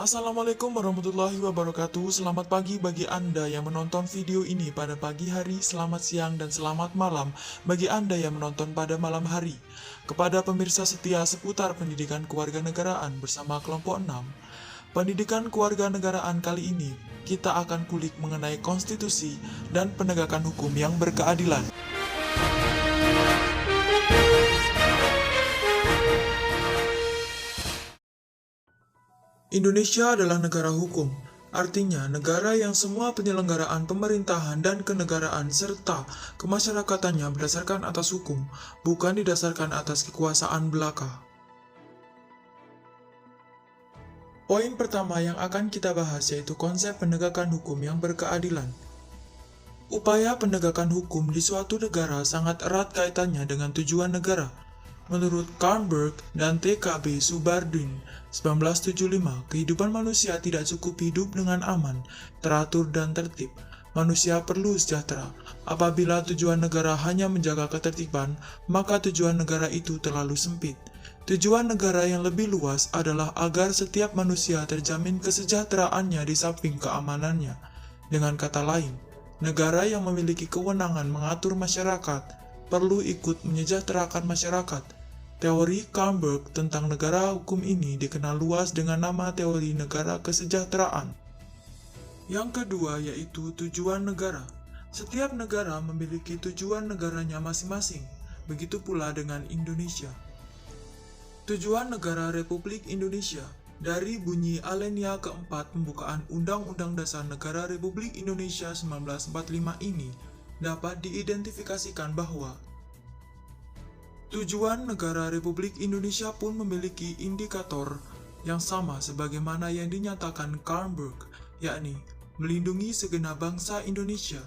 Assalamualaikum warahmatullahi wabarakatuh. Selamat pagi bagi Anda yang menonton video ini pada pagi hari, selamat siang, dan selamat malam bagi Anda yang menonton pada malam hari. Kepada pemirsa setia seputar pendidikan kewarganegaraan bersama kelompok 6, pendidikan kewarganegaraan kali ini kita akan kulik mengenai konstitusi dan penegakan hukum yang berkeadilan. Indonesia adalah negara hukum, artinya negara yang semua penyelenggaraan pemerintahan dan kenegaraan serta kemasyarakatannya berdasarkan atas hukum, bukan didasarkan atas kekuasaan belaka. Poin pertama yang akan kita bahas yaitu konsep penegakan hukum yang berkeadilan. Upaya penegakan hukum di suatu negara sangat erat kaitannya dengan tujuan negara. Menurut Karnberg dan TKB Subardin 1975, kehidupan manusia tidak cukup hidup dengan aman, teratur, dan tertib. Manusia perlu sejahtera. Apabila tujuan negara hanya menjaga ketertiban, maka tujuan negara itu terlalu sempit. Tujuan negara yang lebih luas adalah agar setiap manusia terjamin kesejahteraannya di samping keamanannya. Dengan kata lain, negara yang memiliki kewenangan mengatur masyarakat perlu ikut menyejahterakan masyarakat. Teori Karnberg tentang negara hukum ini dikenal luas dengan nama teori negara kesejahteraan. Yang kedua yaitu tujuan negara. Setiap negara memiliki tujuan negaranya masing-masing, begitu pula dengan Indonesia. Tujuan negara Republik Indonesia dari bunyi alinea keempat pembukaan Undang-Undang Dasar Negara Republik Indonesia 1945 ini dapat diidentifikasikan bahwa tujuan negara Republik Indonesia pun memiliki indikator yang sama sebagaimana yang dinyatakan Karnberg, yakni melindungi segenap bangsa Indonesia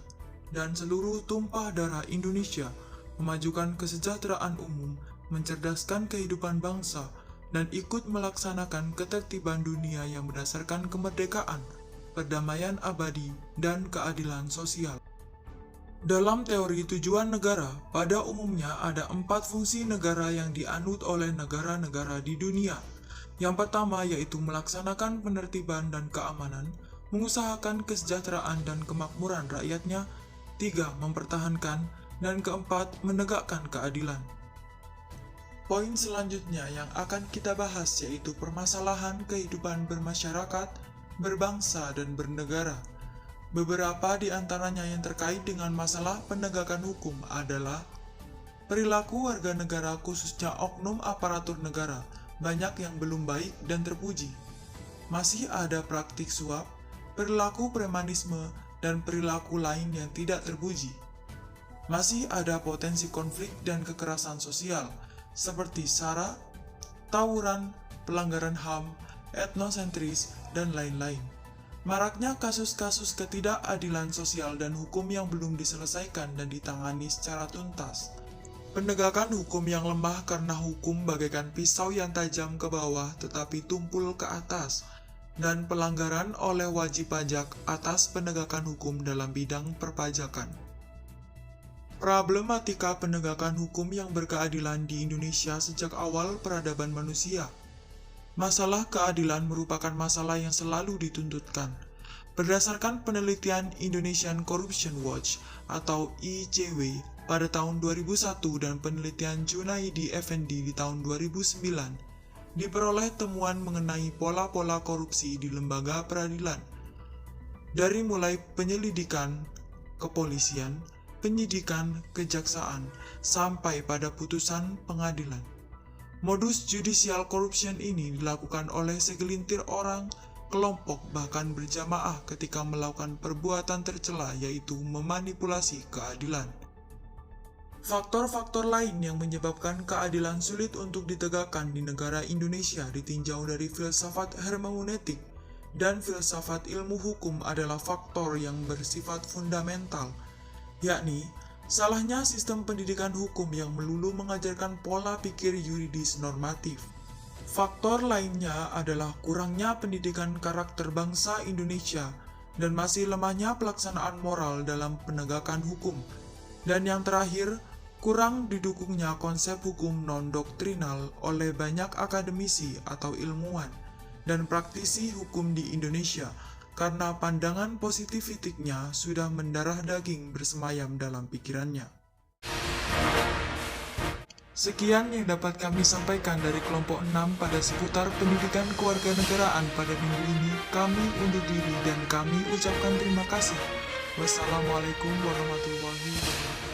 dan seluruh tumpah darah Indonesia, memajukan kesejahteraan umum, mencerdaskan kehidupan bangsa, dan ikut melaksanakan ketertiban dunia yang berdasarkan kemerdekaan, perdamaian abadi, dan keadilan sosial. Dalam teori tujuan negara, pada umumnya ada 4 fungsi negara yang dianut oleh negara-negara di dunia. Yang pertama yaitu melaksanakan penertiban dan keamanan, mengusahakan kesejahteraan dan kemakmuran rakyatnya, 3. Mempertahankan, dan keempat, menegakkan keadilan. Poin selanjutnya yang akan kita bahas yaitu permasalahan kehidupan bermasyarakat, berbangsa, dan bernegara. Beberapa di antaranya yang terkait dengan masalah penegakan hukum adalah perilaku warga negara khususnya oknum aparatur negara, banyak yang belum baik dan terpuji. Masih ada praktik suap, perilaku premanisme, dan perilaku lain yang tidak terpuji. Masih ada potensi konflik dan kekerasan sosial, seperti SARA, tawuran, pelanggaran HAM, etnosentris, dan lain-lain. Maraknya kasus-kasus ketidakadilan sosial dan hukum yang belum diselesaikan dan ditangani secara tuntas. Penegakan hukum yang lemah karena hukum bagaikan pisau yang tajam ke bawah tetapi tumpul ke atas, dan pelanggaran oleh wajib pajak atas penegakan hukum dalam bidang perpajakan. Problematika penegakan hukum yang berkeadilan di Indonesia sejak awal peradaban manusia. Masalah keadilan merupakan masalah yang selalu dituntutkan. Berdasarkan penelitian Indonesian Corruption Watch atau ICW pada tahun 2001 dan penelitian Junaidi Effendi di tahun 2009, diperoleh temuan mengenai pola-pola korupsi di lembaga peradilan. Dari mulai penyelidikan, kepolisian, penyidikan, kejaksaan, sampai pada putusan pengadilan. Modus judicial corruption ini dilakukan oleh segelintir orang, kelompok, bahkan berjamaah ketika melakukan perbuatan tercela yaitu memanipulasi keadilan. Faktor-faktor lain yang menyebabkan keadilan sulit untuk ditegakkan di negara Indonesia ditinjau dari filsafat hermeneutik dan filsafat ilmu hukum adalah faktor yang bersifat fundamental, yakni salahnya sistem pendidikan hukum yang melulu mengajarkan pola pikir yuridis normatif. Faktor lainnya adalah kurangnya pendidikan karakter bangsa Indonesia dan masih lemahnya pelaksanaan moral dalam penegakan hukum. Dan yang terakhir, kurang didukungnya konsep hukum non-doktrinal oleh banyak akademisi atau ilmuwan. dan praktisi hukum di Indonesia, karena pandangan positivistiknya sudah mendarah daging bersemayam dalam pikirannya. Sekian yang dapat kami sampaikan dari kelompok 6 pada seputar pendidikan kewarganegaraan pada minggu ini. Kami undur diri dan kami ucapkan terima kasih. Wassalamualaikum warahmatullahi wabarakatuh.